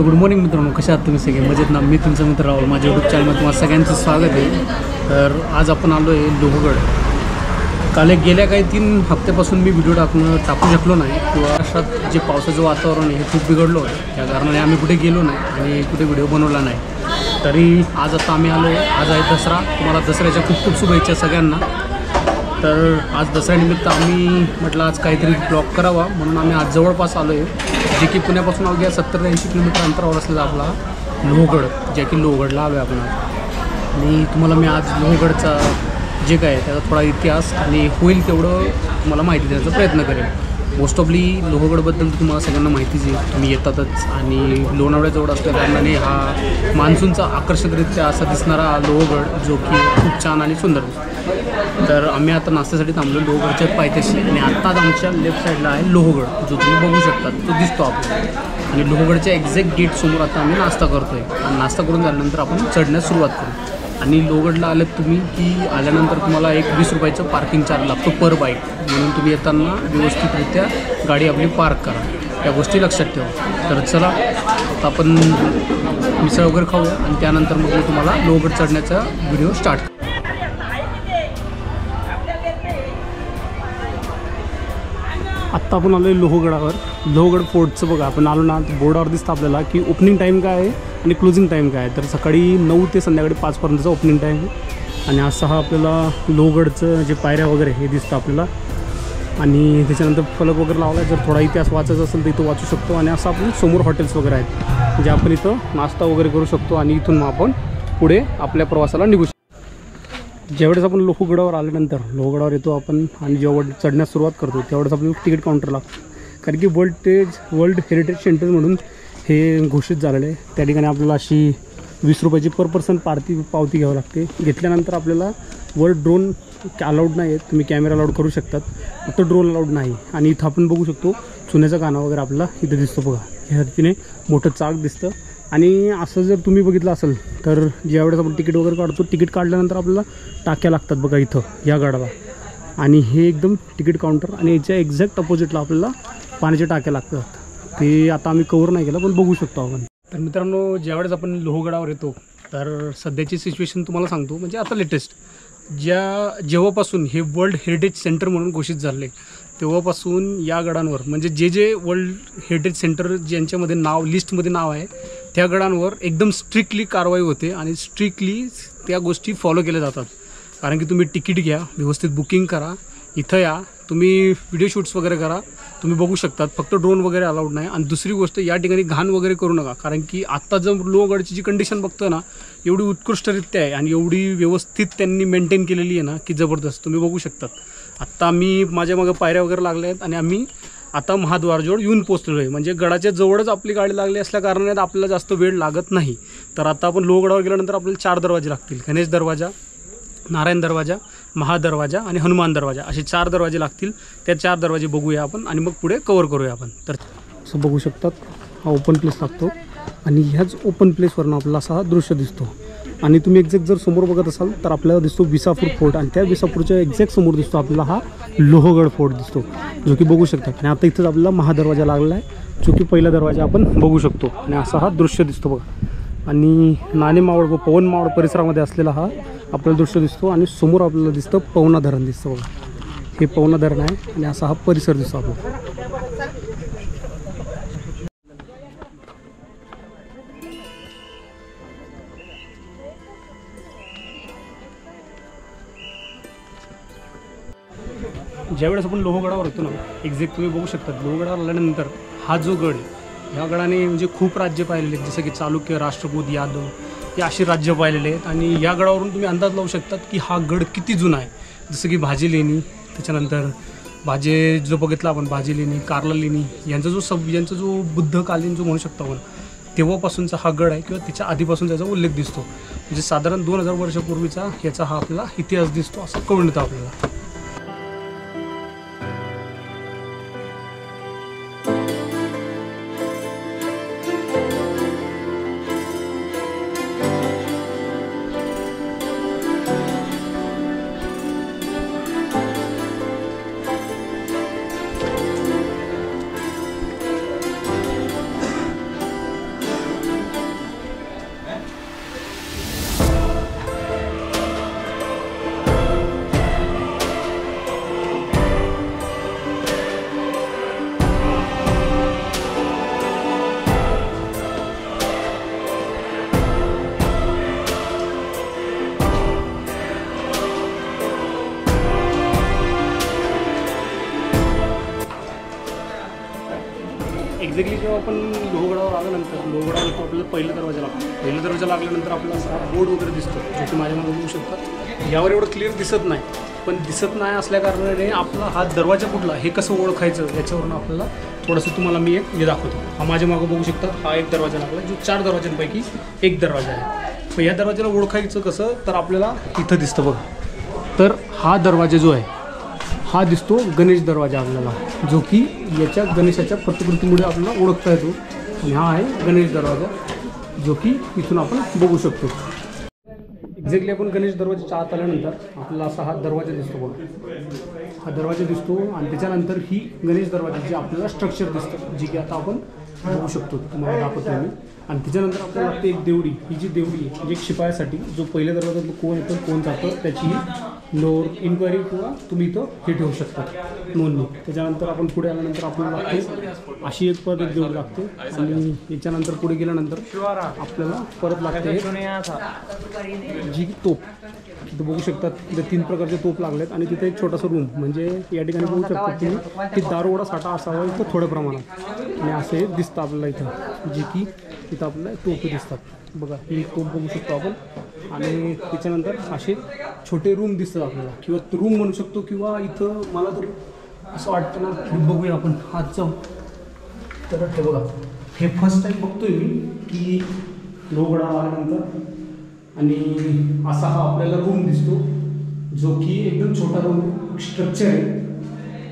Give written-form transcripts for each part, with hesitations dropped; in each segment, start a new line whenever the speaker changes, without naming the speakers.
तर good morning मित्रांनो, कशा आहात तुम्ही सगळे? मजेत ना? मी तुमचा मित्र राहुल. माझ्या यूट्यूब चॅनलमध्ये तुम्हाला सगळ्यांचं स्वागत आहे. तर आज आपण आलो आहे लोहगड. काल गेल्या काही 3 हफ्त्यापासून मी व्हिडिओ टाकू शकलो नाही, किंवा महाराष्ट्रात जे पावसाचं वातावरण आहे हे खूप बिघडलं होतं. त्या कारणाने आम्ही कुठे गेलो नाही आणि कुठे व्हिडिओ बनवला नाही. तरी आज आता आम्ही आलो आहे. आज आहे दसरा. तुम्हाला दसऱ्याच्या खूप खूप शुभेच्छा सगळ्यांना. तर आज दसऱ्यानिमित्त आम्ही म्हटलं आज काहीतरी ब्लॉग करावा, म्हणून आम्ही आज जवळपास आलो आहे, जे की पुण्यापासून अवघ्या 70 ते 80 किलोमीटर अंतरावर असलेला आपला लोहगड, जे की लोहगडला आलो आहे आपण. आणि तुम्हाला मी आज लोहगडचा जे काय आहे त्याचा थोडा इतिहास आणि होईल तेवढं तुम्हाला माहिती देण्याचा प्रयत्न करेन. मोस्ट ऑफली लोहगडबद्दल तुम्हाला सगळ्यांना माहितीच आहे, तुम्ही येतातच. आणि लोणावळ्याजवळ असल्या कारणाने हा मान्सूनचा आकर्षकरित्या असा दिसणारा लोहगड, जो की खूप छान आणि सुंदर दिसतो. तर आम्ही आता नाश्त्यासाठी थांबलो लोहगडच्या पायथ्याशी, आणि आत्ताच आमच्या लेफ्ट साईडला आहे लोहगड, जो तुम्ही बघू शकता, तो दिसतो आपल्याला. आणि लोहगडच्या एक्झॅक्ट गेटसमोर आता आम्ही नाश्ता करतो आहे. आणि नाश्ता करून झाल्यानंतर आपण चढण्यास सुरुवात करू. आणि लोहगडला आलेत तुम्ही की आल्यानंतर तुम्हाला एक 20 रुपयाचं पार्किंग चार्ज लागतो पर बाईक, म्हणून तुम्ही येताना व्यवस्थितरित्या गाडी आपली पार्क करा, या गोष्टी लक्षात ठेवा. तर चला आता आपण मिसळ वगैरे खाऊया, आणि त्यानंतर मग मी तुम्हाला लोहगड चढण्याचा व्हिडिओ स्टार्ट. आत्ता आपण आलो आहे लोहगडावर. लोहगड फोर्टचं बघा, आपण आलो ना, बोर्डावर दिसतं आपल्याला की ओपनिंग टाईम काय आहे आणि क्लोजिंग टाईम काय आहे. तर सकाळी 9 ते संध्याकाळी 5पर्यंतचा ओपनिंग टाईम आहे. आणि असं हा आपल्याला लोहगडचं जे पायऱ्या वगैरे हे दिसतं आपल्याला. आणि त्याच्यानंतर फलक वगैरे लावला आहे. जर थोडा इतिहास वाचायचा असेल तर इथं वाचू शकतो. आणि असं आपण समोर हॉटेल्स वगैरे आहेत, जे आपण इथं नाश्ता वगैरे करू शकतो. आणि इथून मग आपण पुढे आपल्या प्रवासाला निघू शकतो. ज्यावेळेस आपण लोहगडावर आल्यानंतर लोहगडावर येतो आपण, आणि जेव्हा चढण्यास सुरुवात करतो त्यावेळेस आपण तिकीट काउंटर लागतो. कारण की वर्ल्ड हेरिटेज सेंटर म्हणून हे घोषित झालेलं आहे. त्या ठिकाणी आपल्याला अशी 20 रुपयाची पर पर्सन पावती घ्यावी लागते. घेतल्यानंतर आपल्याला वर ड्रोन अलाउड नाही आहेत, तुम्ही कॅमेरा अलाउड करू शकतात, फक्त ड्रोन अलाउड नाही. आणि इथं आपण बघू शकतो चुन्याचा काना वगैरे आपल्याला इथं दिसतो बघा. ह्या रीतीने मोठं चाक दिसतं. आणि असं जर तुम्ही बघितलं असेल तर ज्यावेळेस आपण तिकीट वगैरे काढतो, तिकीट काढल्यानंतर आपल्याला टाक्या लागतात बघा इथं या गडाला. आणि हे एकदम तिकीट काउंटर, आणि याच्या एक्झॅक्ट अपोजिटला आपल्याला पाण्याच्या टाक्या लागतात. ते आता आम्ही कवर नाही केलं, पण बघू शकतो आपण. तर मित्रांनो, ज्यावेळेस आपण लोहगडावर येतो तर सध्याची सिच्युएशन तुम्हाला सांगतो. म्हणजे आता लेटेस्ट जेव्हापासून हे वर्ल्ड हेरिटेज सेंटर म्हणून घोषित झाले, तेव्हापासून या गडांवर, म्हणजे जे वर्ल्ड हेरिटेज सेंटर ज्यांच्यामध्ये लिस्टमध्ये नाव आहे, त्या गडांवर एकदम स्ट्रिक्टली कारवाई होते. आणि स्ट्रिक्टली त्या गोष्टी फॉलो केल्या जातात. कारण की तुम्ही तिकीट घ्या, व्यवस्थित बुकिंग करा, इथं या, तुम्ही व्हिडिओ शूट्स वगैरे करा, तुम्ही बघू शकतात. फक्त ड्रोन वगैरे अलाउड नाही. आणि दुसरी गोष्ट, या ठिकाणी घाण वगैरे करू नका. कारण की आत्ता जर लोहगडची जी कंडिशन बघतो ना, एवढी उत्कृष्टरित्या आहे आणि एवढी व्यवस्थित त्यांनी मेंटेन केलेली आहे ना, की जबरदस्त. तुम्ही बघू शकतात. आत्ता मी माझ्या मागं पायऱ्या वगैरे लागल्या आहेत, आणि आम्ही आता महाद्वारजवळ येऊन पोचलेलो आहे. म्हणजे गडाच्या जवळच आपली गाडी लागली असल्या कारणाने आपल्याला जास्त वेळ लागत नाही. तर आता आपण लोहगडावर गेल्यानंतर आपल्याला 4 दरवाजे लागतील. गणेश दरवाजा, नारायण दरवाजा, महादरवाजा आणि हनुमान दरवाजा, असे 4 दरवाजे लागतील. त्या 4 दरवाजे बघूया आपण, आणि मग पुढे कवर करूया आपण. तर असं बघू शकतात, हा ओपन प्लेस लागतो. आणि ह्याच ओपन प्लेसवरनं आपल्याला असा हा दृश्य दिसतो. आणि तुम्ही एक्झॅक्ट जर समोर बघत असाल तर आपल्याला दिसतो विसापूर फोर्ट, आणि त्या विसापूरच्या एक्झॅक्ट समोर दिसतो आपल्याला हा लोहगड फोर्ट दिसतो, जो की बघू शकतात. आणि आता इथंच आपल्याला महादरवाजा लागला आहे, जो की पहिला दरवाजा आपण बघू शकतो. आणि असा हा दृश्य दिसतो बघा. आणि नाणेमावळ व पवनमावळ परिसरामध्ये असलेला हा आपल्याला दृश्य दिसतो. आणि समोर आपल्याला दिसतं पवना धरण दिसतं बघा. हे पवना धरण आहे, आणि असा हा परिसर दिसतो आपल्याला. ज्यावेळेस आपण लोहगडावर होतो ना, एक्झॅक्ट तुम्ही बघू शकता, लोहगडावर आल्यानंतर हा जो गड आहे, ह्या गडाने म्हणजे खूप राज्य पाहिलेले आहेत. जसं की चालुक्य, राष्ट्रकूट, यादव, हे अशी राज्य पाहिलेले आहेत. आणि या गडावरून तुम्ही अंदाज लावू शकतात की हा गड किती जुना आहे. जसं की भाजी लेणी, त्याच्यानंतर जो बघितला आपण भाजी लेणी, कार्ला लेणी, यांचा जो बुद्धकालीन जो म्हणू शकतो आपण, तेव्हापासूनचा हा गड आहे, किंवा त्याच्या आधीपासून त्याचा उल्लेख दिसतो. म्हणजे साधारण 2000 वर्षापूर्वीचा ह्याचा हा आपला इतिहास दिसतो, असं कळून येतं आपल्याला. एक्झॅक्टली जेव्हा आपण लोहगडावर आल्यानंतर लोहगडावर आपल्याला पहिला दरवाजा लागतो. पहिला दरवाजा लागल्यानंतर आपल्याला असा बोर्ड वगैरे दिसतो, जो की माझ्या मागे बघू शकता. यावर एवढं क्लिअर दिसत नाही, पण दिसत नाही असल्याकारणाने आपला हा दरवाजा कुठला हे कसं ओळखायचं याच्यावरून आपल्याला थोडंसं तुम्हाला मी एक हे दाखवतो. हा माझ्या मागं बघू शकता, हा एक दरवाजा लागला जो 4 दरवाजांपैकी एक दरवाजा आहे. पण या दरवाजाला ओळखायचं कसं, तर आपल्याला इथं दिसतं बघा. तर हा दरवाजा जो आहे हा दिसतो गणेश दरवाजा आपल्याला, जो की याच्या गणेशाच्या प्रतिकृतीमुळे आपल्याला ओळखता येतो. आणि हा आहे गणेश दरवाजा, जो की इथून आपण बघू शकतो. एक्झॅक्टली आपण गणेश दरवाजाच्या आत आल्यानंतर आपल्याला असा हा दरवाजा दिसतो बघा. हा दरवाजा दिसतो आणि त्याच्यानंतर ही गणेश दरवाजाची आपल्याला स्ट्रक्चर दिसतं, जी की आता आपण बघू शकतो, तुम्हाला दाखवतो मी. आणि त्याच्यानंतर आपल्याला लागते एक देवडी. ही जी देवडी आहे म्हणजे एक शिपायासाठी जो पहिल्या दरवाजात कोण येतं कोण जातं त्याची नोर इन्क्वायरी किंवा तुम्ही इथं हे ठेवू शकता नोंदणी. त्याच्यानंतर आपण पुढे आल्यानंतर आपल्याला लागते अशी एक परत एक देवडी लागते. आणि याच्यानंतर पुढे गेल्यानंतर आपल्याला परत लागते जी तोप. तिथं बघू शकतात तिथे 3 प्रकारचे तोप लागलेत आणि तिथे एक छोटासा रूम, म्हणजे या ठिकाणी बघू शकता तुम्ही की दारोगोडा साठा असावा इथं थोड्या प्रमाणात. आणि असे दिसतं आपल्याला इथं, जे की इथं आपल्याला तोपी दिसतात बघा. ही तोप बघू शकतो आपण. आणि त्याच्यानंतर असे छोटे रूम दिसतात आपल्याला, किंवा रूम म्हणू शकतो, किंवा इथं मला तर असं वाटतं ना की बघूया आपण आज जाऊ. तर हे बघा, हे फर्स्ट टाईम बघतोय मी की लोहगडा आल्यानंतर. आणि असा हा आपल्याला रूम दिसतो, जो की एकदम छोटा रूम स्ट्रक्चर आहे.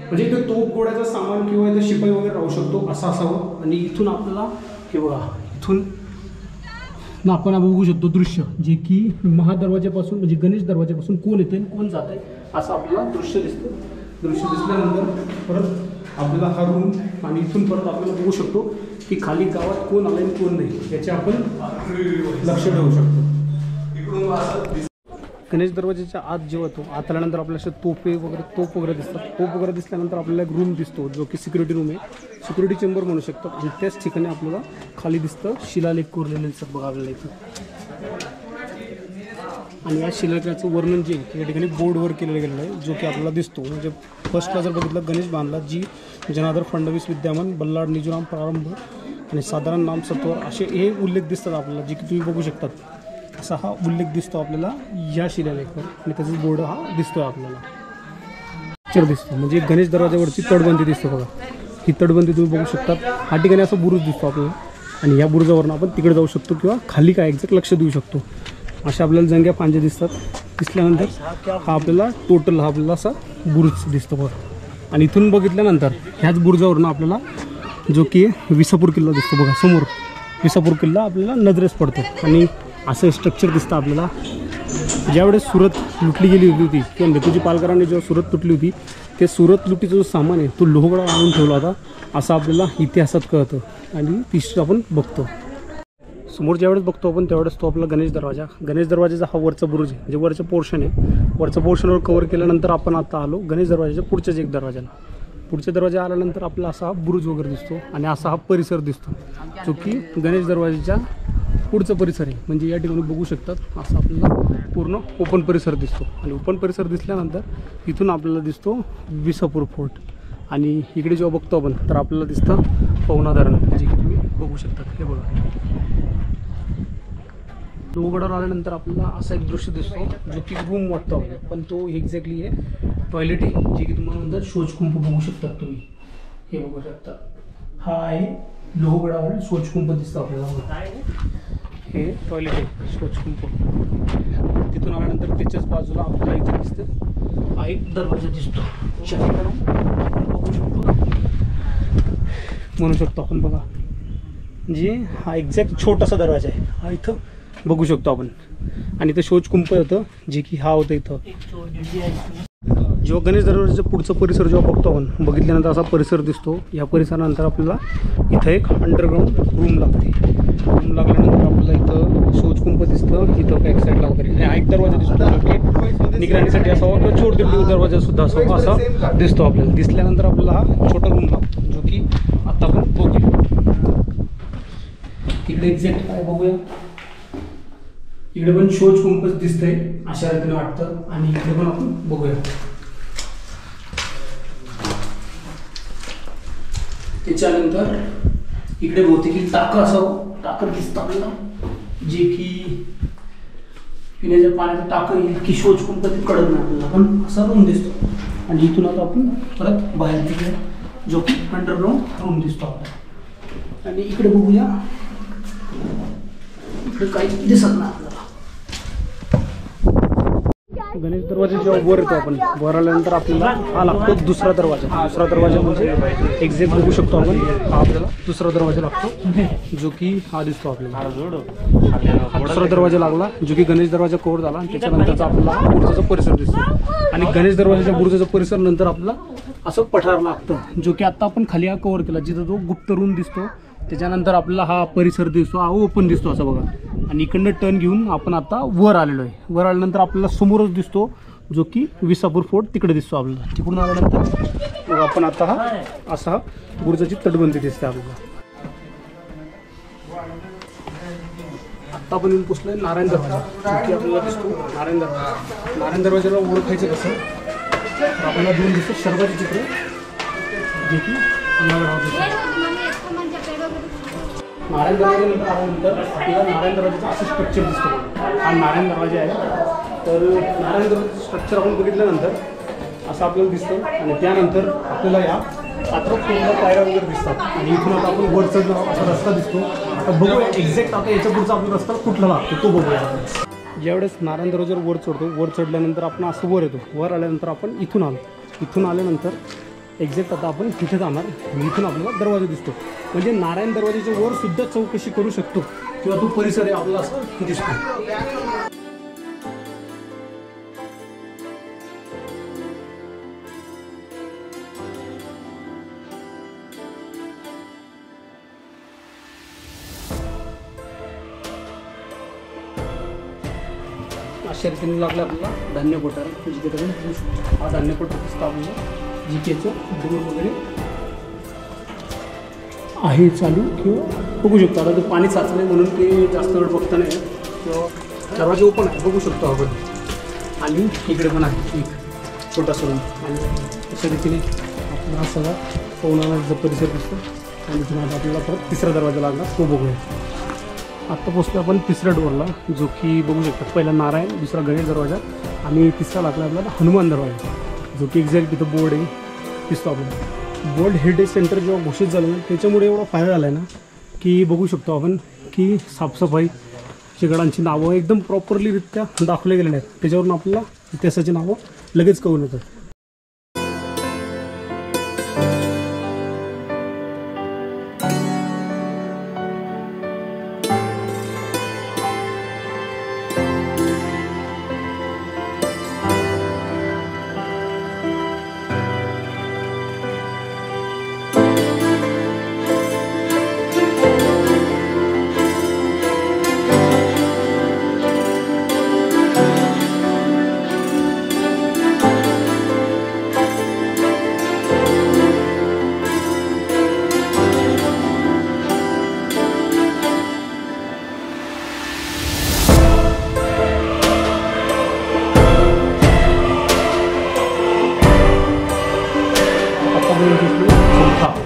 म्हणजे इथं तोप गोळ्याचं सामान किंवा इथं शिपाई वगैरे राहू शकतो असं असावं. आणि इथून आपल्याला हे बघा, इथून आपण बघू शकतो दृश्य, जे की महादरवाजापासून म्हणजे गणेश दरवाजापासून कोण येतं कोण जात आहे असं आपल्याला दृश्य दिसतं. दृश्य दिसल्यानंतर परत आपल्याला हा रूम, आणि इथून परत आपल्याला बघू शकतो की खाली गावात कोण आलं आणि कोण नाही याचे आपण लक्ष ठेवू शकतो. गणेश दरवाजाच्या आत जेव्हा तो आत आल्यानंतर आपल्याला तोप वगैरे दिसतात. तोप वगैरे दिसल्यानंतर आपल्याला एक रूम दिसतो, जो की सिक्युरिटी रूम आहे, सिक्युरिटी चेंबर म्हणू शकतात. आणि त्याच ठिकाणी आपल्याला खाली दिसतं शिलालेख कोरलेले दिसतात बघा आपल्याला इथं. आणि या शिलालेखाचं वर्णन जे या ठिकाणी बोर्डवर केलेलं गेलेलं आहे, जो की आपल्याला दिसतो. म्हणजे फर्स्टला जर बघितलं गणेश बांधला जी जनार्दन फडणवीस विद्यमान बल्लाळ निजुराम प्रारंभ आणि साधारण नाम सत्वर असे हे उल्लेख दिसतात आपल्याला, जे की तुम्ही बघू शकतात. असा हा उल्लेख दिसतो आपल्याला या शिलालेखावर. आणि त्याचा बोर्ड हा दिसतो आपल्याला पिक्चर दिसतो. म्हणजे गणेश दरवाजावरची तटबंदी दिसते बघा. ही तटबंदी तुम्ही बघू शकता. हा ठिकाणी असा बुरुज दिसतो आपल्याला, आणि या बुरुजावरून आपण तिकडे जाऊ शकतो किंवा खाली काय एक्झॅक्ट लक्ष देऊ शकतो. अशा आपल्याला जंग्या पांजे दिसतात. दिसल्यानंतर हा आपल्याला टोटल हा आपल्याला असा बुरुज दिसतो बघा. आणि इथून बघितल्यानंतर ह्याच बुरुजावरून आपल्याला जो की विसापूर किल्ला दिसतो बघा. समोर विसापूर किल्ला आपल्याला नजरेस पडतो. आणि असं स्ट्रक्चर दिसतं आपल्याला. ज्यावेळेस सुरत लुटली गेली होती किंवा नेताजी पालकरांनी जेव्हा सुरत लुटली होती, ते सुरत लुटीचा जो सामान आहे तो लोहगडावर आणून ठेवला होता असं आपल्याला इतिहासात कळतं. आणि तिसरं आपण बघतो समोर ज्यावेळेस बघतो आपण त्यावेळेस तो आपला गणेश दरवाजाचा हा वरचा बुरुज आहे, म्हणजे वरचं पोर्शन आहे. वरचं पोर्शनवर कव्हर केल्यानंतर आपण आता आलो गणेश दरवाजाच्या पुढच्याच एक दरवाजाला. पुढच्या दरवाजा आल्यानंतर आपला असा हा बुरुज वगैरे दिसतो आणि असा हा परिसर दिसतो, जो की गणेश दरवाजाच्या पुढचा परिसर आहे. म्हणजे या ठिकाणी बघू शकतात असा आपल्याला पूर्ण ओपन परिसर दिसतो. आणि ओपन परिसर दिसल्यानंतर इथून आपल्याला दिसतो विसापूर फोर्ट. आणि इकडे जेव्हा बघतो आपण तर आपल्याला दिसतं पवना धरण, जे की तुम्ही बघू शकता. हे बघा, लोहगडावर आल्यानंतर आपल्याला असा एक दृश्य दिसतो, जो की रूम वाटतो आपल्याला, पण तो एक्झॅक्टली आहे टॉयलेट आहे, जे की तुम्हाला नंतर शौचकुंप बघू शकतात तुम्ही. हे बघू शकता, हा आहे लोहगडावर शौचकुंप दिसतं आपल्याला. हे टॉयलेट आहे शौचकुंप. तिथून आल्यानंतर त्याच्याच बाजूला आपल्याला इथे दिसतं हा एक दरवाजा दिसतो, बघू शकतो म्हणू शकतो आपण बघा. म्हणजे हा एक्झॅक्ट छोटासा दरवाजा आहे हा इथं बघू शकतो आपण. आणि इथं शौचकुंप होतं, जे की हा होतं इथं. जेव्हा गणेश दरवाजाचा पुढचा परिसर जेव्हा बघतो आपण, बघितल्यानंतर असा परिसर दिसतो. या परिसरानंतर आपल्याला इथं एक अंडरग्राऊंड रूम लागते. रूम लागल्यानंतर आपल्याला इथं शौचकुंप दिसतं, इथं बॅक साईडला वगैरे. आणि हा एक दरवाजा दिसतो, जो की निगराणीसाठी असावा किंवा चोरदिंडी दरवाजा सुद्धा असावा असा दिसतो आपल्याला. दिसल्यानंतर आपल्याला हा छोटा रूम लागतो, जो की आता आपण बघूया. तिकडे एक्झॅक्ट काय बघूया, इकडे पण शौचकुंपच दिसतंय अशा रीतीने वाटतं. आणि इकडे पण आपण बघूया. त्याच्यानंतर इकडे बहुतेक टाकं असावं, टाकं दिसतं आपल्याला, जे की पिण्याच्या पाण्याचं टाकं येईल की शोच पण कधी कळत नाही आपल्याला, पण असा रूम दिसतो. आणि इथून आता आपण परत बाहेर निघूया, जो की अंडरग्राऊंड रूम दिसतो आपल्याला. आणि इकडे बघूया, इकडे काही दिसत नाही आपल्याला. गणेश दरवाजा जेव्हा वर येतो आपण, वर आल्यानंतर आपल्याला हा लागतो दुसरा दरवाजा. दुसरा दरवाजा म्हणजे एक्झॅक्ट बघू शकतो आपण, हा आपल्याला दुसरा दरवाजा लागतो, जो की हा दिसतो आपल्याला. हा दुसरा दरवाजा लागला, जो की गणेश दरवाजा कव्हर झाला. आणि त्याच्यानंतरचा आपला बुरुजाचा परिसर दिसतो. आणि गणेश दरवाजाच्या बुरुजाचा परिसर नंतर आपला असं पठार लागतं, जो की आता आपण खाली हा कव्हर केला, जिथं जो गुप्त रूम दिसतो. त्याच्यानंतर आपल्याला हा परिसर दिसतो, हा ओपन दिसतो असं बघा. आणि इकडनं टर्न घेऊन आपण आता वर आलेलो आहे. वर आल्यानंतर आपल्याला समोरच दिसतो, जो की विसापूर फोर्ट तिकडे दिसतो आपल्याला. तिकडून आल्यानंतर मग आपण आता हा असा बुरुजाची तटबंदी दिसते आपल्याला. आता आपण येऊन पोचलोय नारायण दरवाजा, जो की आपल्याला दिसतो नारायण दरवाजा. नारायण दरवाजाला ओळखायचं कसं, तर आपल्याला दोन दिसतं शर्वाचे चित्र, जे की नारायण दरवाजानंतर आल्यानंतर आपल्याला नारायण दरवाजाचं असं स्ट्रक्चर दिसतं. हा नारायण दरवाजा आहे. तर नारायण दरवाजाचं स्ट्रक्चर आपण बघितल्यानंतर असं आपल्याला दिसतं. आणि त्यानंतर आपल्याला या पात्र फोनला पायऱ्या वगैरे दिसतात. आणि इथून आता आपण वर चढणं असा रस्ता दिसतो. आता बघूया एक्झॅक्ट आता याच्या पुढचा आपला रस्ता कुठला लागतो तो बघूया. ज्यावेळेस नारायण दरवाजावर वर चढतो, वर चढल्यानंतर आपण असं वर येतो. वर आल्यानंतर आपण इथून आलो. इथून आल्यानंतर एक्झॅक्ट आता आपण तिथे जाणार. इथून आपल्याला दरवाजा दिसतो. म्हणजे नारायण दरवाजाच्या वर सुद्धा चौकशी करू शकतो किंवा तो परिसर आहे आपला असं दिसतो. शर्तीने लागला आपल्याला धान्य कोठार, जिथे हा धान्य कोठार दिसतो आपल्याला. जीकेचं डोर वगैरे आहे चालू किंवा बघू शकतो. आता ते पाणी साचलं म्हणून ते जास्त वेळ बघता नाही किंवा दरवाजा ओपन आहे बघू शकतो आपण. आणि इकडे पण आहे एक छोटासा रूम. आणि अशा रीतीने आपला हा सगळा पवनाचा परिसर दिसतो. आणि इथून आता आपल्याला परत तिसरा दरवाजा लागला, तो बघूया. आत्ता पोचलो आपण तिसऱ्या डोअरला, जो की बघू शकतात पहिला नारायण, दुसरा गणेश दरवाजा आणि तिसरा लागला आपल्याला हनुमान दरवाजा, जो की एक्झॅक्ट तिथं बोर्ड आहे दिसतो आपल्याला. वर्ल्ड हेरिटेज सेंटर जेव्हा घोषित झालं ना, त्याच्यामुळे एवढा फायदा झाला आहे ना की बघू शकतो आपण की साफसफाई गडांची नावं एकदम प्रॉपरलीरित्या दाखवले गेले नाहीत. त्याच्यावरून आपल्याला इतिहासाची नावं लगेच कळून येतात.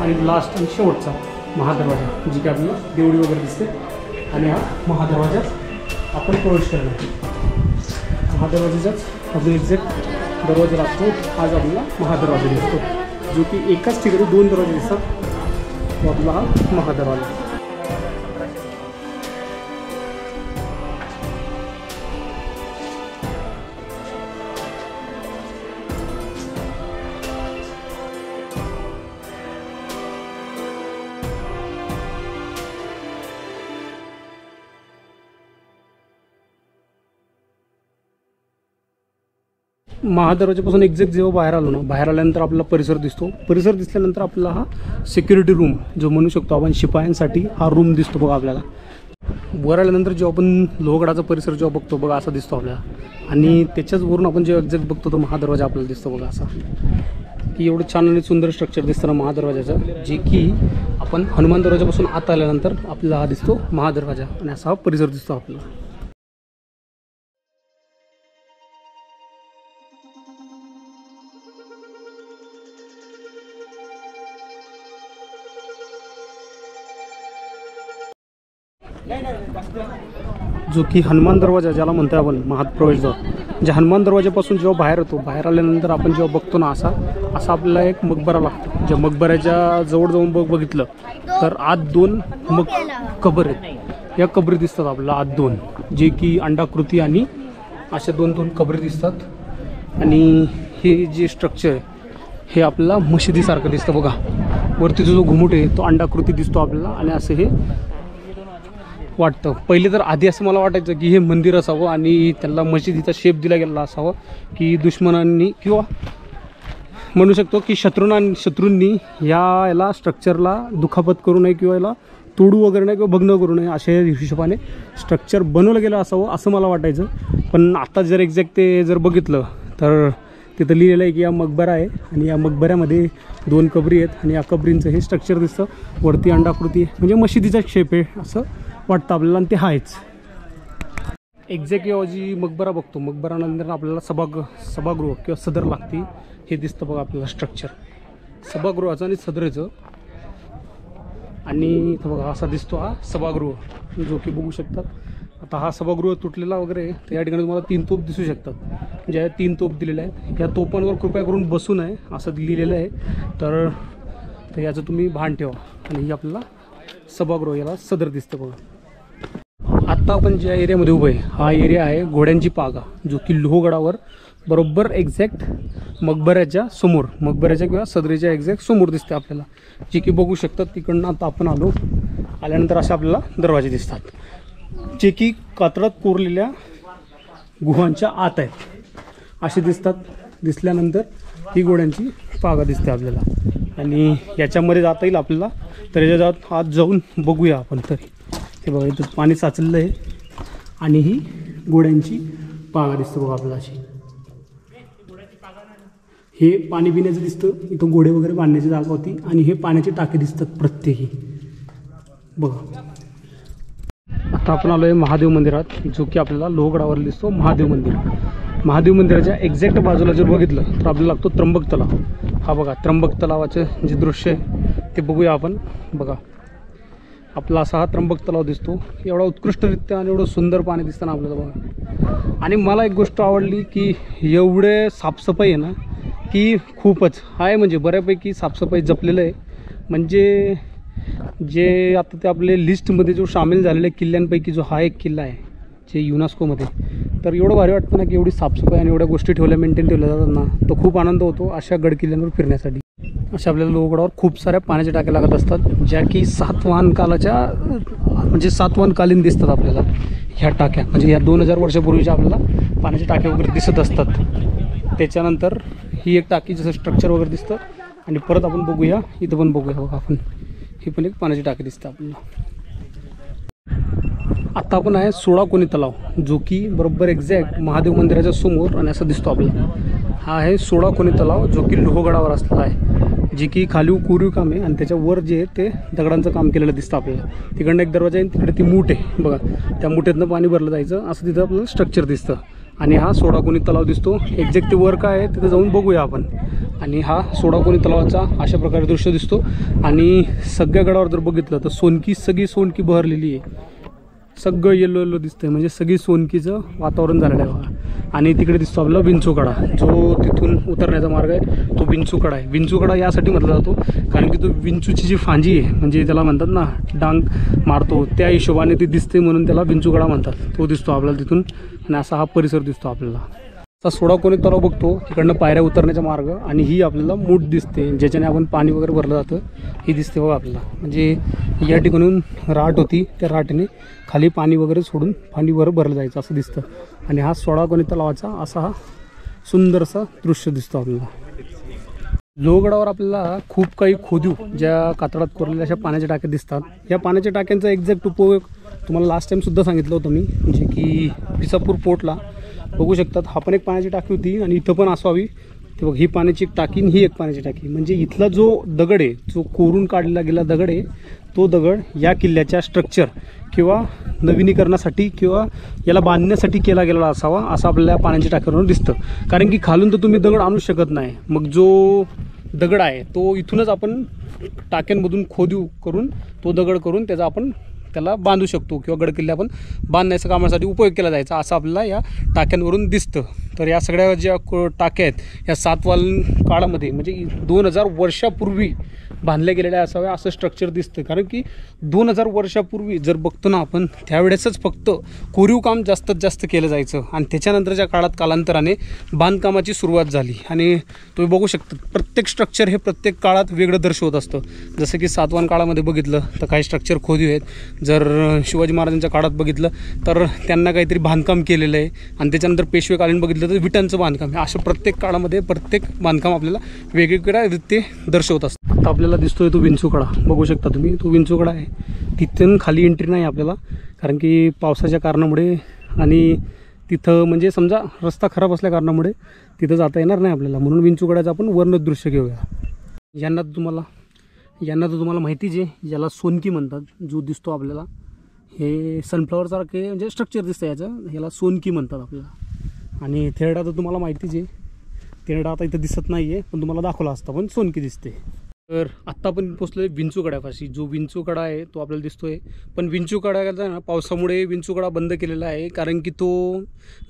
आणि लास्ट आणि शेवटचा महादरवाजा, जी की आपल्याला देवडी वगैरे दिसते. आणि हा महादरवाजाच आपण प्रवेश करणार. महादरवाजाचाच आपण एक्झॅक्ट दरवाजा लागतो. आज आपल्याला महादरवाजा दिसतो, जो की एकाच ठिकाणी दोन दरवाजे दिसतात. तो आपला हा महादरवाजा. महादरवाजापासून एक्झॅक्ट जेव्हा बाहेर आलो ना, बाहेर आल्यानंतर आपला परिसर दिसतो. परिसर दिसल्यानंतर आपला हा सिक्युरिटी रूम जो म्हणू शकतो आपण, शिपायांसाठी हा रूम दिसतो बघा आपल्याला. वर आल्यानंतर जेव्हा आपण लोहगडाचा परिसर जेव्हा बघतो बघा असा दिसतो आपल्याला. आणि त्याच्याच वरून आपण जेव्हा एक्झॅक्ट बघतो तो महादरवाजा आपल्याला दिसतो बघा असा, की एवढं छान आणि सुंदर स्ट्रक्चर दिसतं ना महादरवाजाचं, जे की आपण हनुमान दरवाजापासून आत आल्यानंतर आपल्याला हा दिसतो महादरवाजा. आणि असा हा परिसर दिसतो आपल्याला. जो की हनुमान दरवाजा ज्याला म्हणतो आपण महाप्रवेशद्वार, जे हनुमान दरवाजापासून जेव्हा बाहेर येतो, बाहेर आल्यानंतर आपण जेव्हा बघतो ना असा आपल्याला एक मकबरा लागतो. ज्या मकबऱ्याच्या जवळ जाऊन बघितलं तर आत 2 कबर आहेत. या कबरी दिसतात आपल्याला आत 2, जे की अंडाकृती आणि अशा 2 कबरी दिसतात. आणि हे जे स्ट्रक्चर आहे हे आपल्याला मशिदीसारखं दिसतं बघा. वरती जो घुमुट आहे तो अंडाकृती दिसतो आपल्याला आणि असं हे वाटतं. पहिले तर आधी असं मला वाटायचं की हे मंदिर असावं आणि त्याला मशिदीचा शेप दिला गेलेला असावा, की दुश्मनांनी किंवा म्हणू शकतो की शत्रूंनी याला स्ट्रक्चरला दुखापत करू नये किंवा याला तोडू वगैरे नाही किंवा भग्न करू नये अशा हिशोबाने स्ट्रक्चर बनवलं गेलं असावं असं मला वाटायचं. पण आता जर एक्झॅक्ट ते जर बघितलं तर तिथं लिहिलेलं आहे की हा मकबरा आहे आणि या मकबऱ्यामध्ये 2 कबरी आहेत आणि या कबरींचं हे स्ट्रक्चर दिसतं. वरती अंडाकृती आहे म्हणजे मशिदीचा शेप आहे असं वाटतं आपल्याला आणि ते आहेच. एक्झॅक्ट जी मकबरा बघतो, मकबरानंतर आपल्याला सभागृह किंवा सदर लागते. हे दिसतं बघा आपल्याला स्ट्रक्चर सभागृहाचं आणि सदरेचं. आणि इथं बघा असा दिसतो हा सभागृह, जो की बघू शकतात. आता हा सभागृह तुटलेला वगैरे तर या ठिकाणी तुम्हाला 3 तोफ दिसू शकतात, ज्या 3 तोफ दिलेल्या आहेत. या तोफांवर कृपया करून बसू नये असं लिहिलेलं आहे, तर याचं तुम्ही भान ठेवा. आणि ही आपल्याला सभागृह याला सदर दिसतं बघा. आत्ता आपण ज्या एरियामध्ये उभं आहे हा एरिया आहे घोड्यांची पागा, जो की लोहगडावर बरोबर एक्झॅक्ट मकबऱ्याच्या समोर, मकबऱ्याच्या किंवा सदरेच्या एक्झॅक्ट समोर दिसते आपल्याला, जी की बघू शकतात. तिकडनं आता आपण आल्यानंतर असे आपल्याला दरवाजे दिसतात, जे की कातळात कोरलेल्या गुहांच्या आत आहेत असे दिसतात. दिसल्यानंतर ही घोड्यांची पागा दिसते आपल्याला आणि याच्यामध्ये जाता येईल आपल्याला. तर याच्या आत जाऊन बघूया आपण. तरी हे बघा इथं पाणी साचलेलं आहे आणि ही घोड्यांची पागा दिसतं बघा आपल्याला अशी. हे पाणी पिण्याचं दिसतं, इथं घोडे वगैरे बांधण्याची जागा होती आणि हे पाण्याचे टाके दिसतात प्रत्येकी बघा. आता आपण आलो आहे महादेव मंदिरात, जो की आपल्याला लोहगडावर दिसतो महादेव मंदिर. महादेव मंदिराच्या एक्झॅक्ट बाजूला जर बघितलं तर आपल्याला लागतो त्र्यंबक तलाव. हा बघा त्र्यंबक तलावाचं जे दृश्य आहे ते बघूया आपण. बघा आपला असा हा त्र्यंबक तलाव दिसतो. एवढा उत्कृष्टरित्या आणि एवढं सुंदर पाणी दिसतं ना आपल्याला बघा. आणि मला एक गोष्ट आवडली की एवढे साफसफाई आहे ना की खूपच आहे, म्हणजे बऱ्यापैकी साफसफाई जपलेलं आहे. म्हणजे जे आता ते आपले लिस्टमध्ये जो सामील झालेल्या किल्ल्यांपैकी जो हा एक किल्ला आहे जे युनेस्कोमध्ये, तर एवढं भारी वाटतं ना की एवढी साफसफाई आणि एवढ्या गोष्टी मेंटेन ठेवल्या जातात ना, तो खूप आनंद होतो अशा गड किल्ल्यांवर फिरण्यासाठी. अशा आपल्याला लोहगडावर खूप साऱ्या पाण्याच्या टाक्या लागत असतात, ज्या की सातवाहन कालीन दिसतात आपल्याला. ह्या टाक्या म्हणजे या 2000 वर्षापूर्वीच्या आपल्याला पाण्याच्या टाक्या वगैरे दिसत असतात. त्याच्यानंतर ही एक टाकी जसं स्ट्रक्चर वगैरे दिसतं. आणि परत आपण बघूया, इथं पण बघूया बघा आपण, ही पण एक पाण्याची टाकी दिसतं आपल्याला. आत्ता आपण आहे 16 कोणी तलाव, जो की बरोबर एक्झॅक्ट महादेव मंदिराच्या समोर आणि असं दिसतो आपल्याला. हा आहे 16 कोणी तलाव, जो की लोहगडावर असलेला आहे, जे की खाली कोरीव काम आहे आणि त्याच्यावर जे आहे ते दगडांचं काम केलेलं दिसतं आपल्याला. तिकडनं एक दरवाजा आहे, तिकडे ती मूठ आहे बघा, त्या मुठेतनं पाणी भरलं जायचं असं तिथं आपल्याला स्ट्रक्चर दिसतं. आणि हा 16 कोणी तलाव दिसतो. एक्झॅक्ट ते वर काय आहे तिथं जाऊन बघूया आपण. आणि हा 16 कोणी तलावाचा अशा प्रकारे दृश्य दिसतो. आणि सगळ्या गडावर जर बघितलं तर सगळी सोनकी बहरलेली आहे, सगळं येलो येलो दिसतंय, म्हणजे सगळी सोनकीचं वातावरण झालेलं आहे बघा. आणि तिकडे दिसतो आपल्याला विंचूकडा, जो तिथून उतरण्याचा मार्ग आहे तो विंचूकडा आहे. विंचूकडा यासाठी म्हटला जातो कारण की तो विंचूची जी फांजी आहे, म्हणजे त्याला म्हणतात ना डांग मारतो, त्या हिशोबाने ती दिसते म्हणून त्याला विंचूकडा म्हणतात. तो दिसतो आपल्याला तिथून. आणि असा हा परिसर दिसतो आपल्याला. असा 16 कोणी तलाव बघतो, तिकडनं पायऱ्या उतरण्याचा मार्ग आणि ही आपल्याला मूठ दिसते ज्याच्याने आपण पाणी वगैरे भरलं जातं, ही दिसते बघा आपल्याला. म्हणजे या ठिकाणून राट होती, त्या राटने खाली पाणी वगैरे सोडून पाणी वर भरलं जायचं असं दिसतं. आणि हा 16 कोणी तलावाचा असा हा सुंदरसा दृश्य दिसतो आपल्याला. लोहगडावर आपल्याला खूप काही खोदीव ज्या कातळात कोरलेल्या अशा पाण्याच्या टाक्या दिसतात. या पाण्याच्या टाक्यांचा एक्झॅक्ट उपयोग तुम्हाला लास्ट टाईमसुद्धा सांगितलं होतं मी, म्हणजे की विसापूर पोर्टला बघू शकतात हा पण एक पाण्याची टाकी होती आणि इथं पण असावी. ते बघ, ही पाण्याची एक टाकी आणि ही एक पाण्याची टाकी. म्हणजे इथला जो दगड आहे, जो कोरून काढला गेला दगड आहे, तो दगड या किल्ल्याच्या स्ट्रक्चर किंवा नवीनीकरणासाठी किंवा याला बांधण्यासाठी केला गेलेला असावा असं आपल्याला पाण्याच्या टाकीवरून दिसतं. कारण की खालून तर तुम्ही दगड आणू शकत नाही. मग जो दगड आहे तो इथूनच आपण टाक्यांमधून खोदीव करून तो दगड करून त्याचा आपण त्याला बांधू शकतो किंवा गड किल्ले आपण बांधण्याच्या कामासाठी उपयोग केला जायचा असं आपल्याला या टाक्यांवरून दिसतं. तर या सगळ्या ज्या टाक्या आहेत या सातवाहन काळामध्ये म्हणजे 2000 वर्षापूर्वी बांधल्या गेलेल्या असाव्या असं स्ट्रक्चर दिसतं. कारण की 2000 वर्षापूर्वी जर बघतो ना आपण त्यावेळेसच फक्त कोरीव काम जास्तीत जास्त केलं जायचं आणि त्याच्यानंतरच्या काळात कालांतराने बांधकामाची सुरुवात झाली. आणि तुम्ही बघू शकता प्रत्येक स्ट्रक्चर हे प्रत्येक काळात वेगळं दर्शवत असतं. जसं की सातवाहन काळामध्ये बघितलं तर काही स्ट्रक्चर खोदीव आहेत. जर शिवाजी महाराजांच्या काळात बघितलं तर त्यांना काहीतरी बांधकाम केलेलं आहे आणि त्याच्यानंतर पेशवेकालीन बघितलं तर विटांचं बांधकाम आहे. अशा प्रत्येक काळामध्ये प्रत्येक बांधकाम आपल्याला वेगवेगळ्या रीती दर्शवत असतं. आता आपल्याला दिसतोय तो विंचूकडा बघू शकता तुम्ही. तो विंचूकडा आहे. तिथून खाली एंट्री नाही आपल्याला कारण की पावसाच्या कारणामुळे आणि तिथं म्हणजे समजा रस्ता खराब असल्या कारणामुळे तिथं जाता येणार नाही आपल्याला. म्हणून विंचूकड्याचं आपण वर्णदृश्य घेऊया. यांना तर तुम्हाला माहितीच आहे याला सोनकी म्हणतात. जो दिसतो आपल्याला हे सनफ्लॉवरसारखे म्हणजे स्ट्रक्चर दिसतं याचं, याला सोनकी म्हणतात आपल्याला. आणि थेरडा तर तुम्हाला माहितीच आहे. थेरडा आता इथं दिसत नाही आहे पण तुम्हाला दाखवला असता पण सोनकी दिसते. तर आत्ता आपण पोचलो आहे विंचूकड्यापाशी. जो विंचूकडा आहे तो आपल्याला दिसतोय पण विंचूकड्याचा ना पावसामुळे विंचूकडा बंद केलेला आहे कारण की तो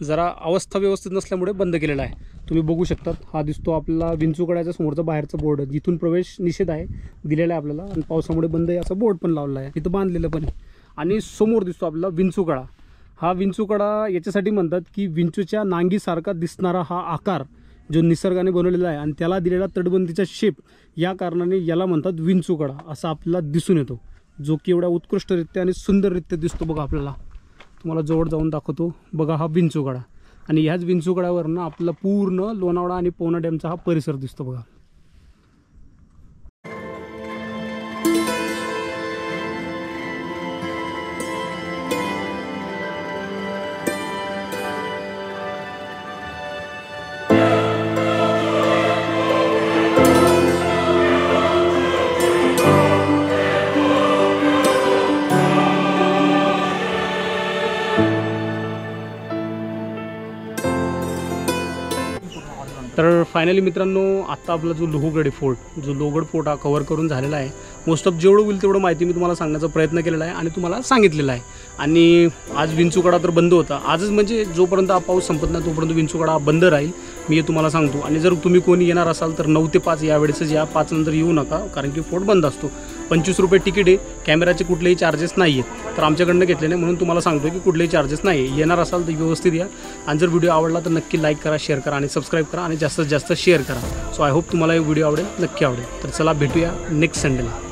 जरा अवस्था व्यवस्थित नसल्यामुळे बंद केलेला आहे. तुम्ही बघू शकतात हा दिसतो आपल्याला विंचूकड्याच्या समोरचा बाहेरचा बोर्ड जिथून प्रवेश निषेध आहे दिलेला आहे आपल्याला आणि पावसामुळे बंद आहे असा बोर्ड पण लावला आहे. इथं बांधलेलं पण आणि समोर दिसतो आपल्याला विंचूकडा. हा विंचूकडा याच्यासाठी म्हणतात की विंचूच्या नांगीसारखा दिसणारा हा आकार जो निसर्गाने बनवलेला आहे आणि त्याला दिलेला तटबंदीचा शेप या कारणाने याला म्हणतात विंचूकडा असं आपल्याला दिसून येतो. जो की एवढ्या उत्कृष्टरित्या आणि सुंदररित्या दिसतो बघा. आपल्याला तुम्हाला जवळ जाऊन दाखवतो बघा हा विंचूकडा. आणि ह्याच विंचूकड्यावरनं आपल्याला पूर्ण लोणावळा आणि पवना डॅमचा हा परिसर दिसतो बघा. तर फायनली मित्रांनो आत्ता आपला जो लोहगड फोर्ट हा कव्हर करून झालेला आहे. मोस्ट ऑफ जेवढं होईल तेवढं माहिती मी तुम्हाला सांगण्याचा प्रयत्न केलेला आहे आणि तुम्हाला सांगितलेला आहे. आणि आज विंचूकडा तर बंद होता. आजच म्हणजे जोपर्यंत हा पाऊस संपत नाही तोपर्यंत विंचूकडा बंद राहील मी हे तुम्हाला सांगतो. आणि जर तुम्ही कोणी येणार असाल तर 9 ते 5 यावेळेसच या. 5 नंतर येऊ नका कारण की फोर्ट बंद असतो. 25 रुपये तिकीट आहे. कॅमेराचे कुठलेही चार्जेस नाही आहेत तर आमच्याकडनं घेतले नाही म्हणून तुम्हाला सांगतो की कुठलेही चार्जेस नाही आहे. येणार असाल तर व्यवस्थित या. आणि जर व्हिडिओ आवडला तर नक्की लाईक करा, शेअर करा आणि सबस्क्राईब करा आणि जास्तीत जास्त शेअर करा. सो आय होप तुम्हाला हे व्हिडिओ आवडेल, नक्की आवडेल. तर चला भेटूया नेक्स्ट संडेला.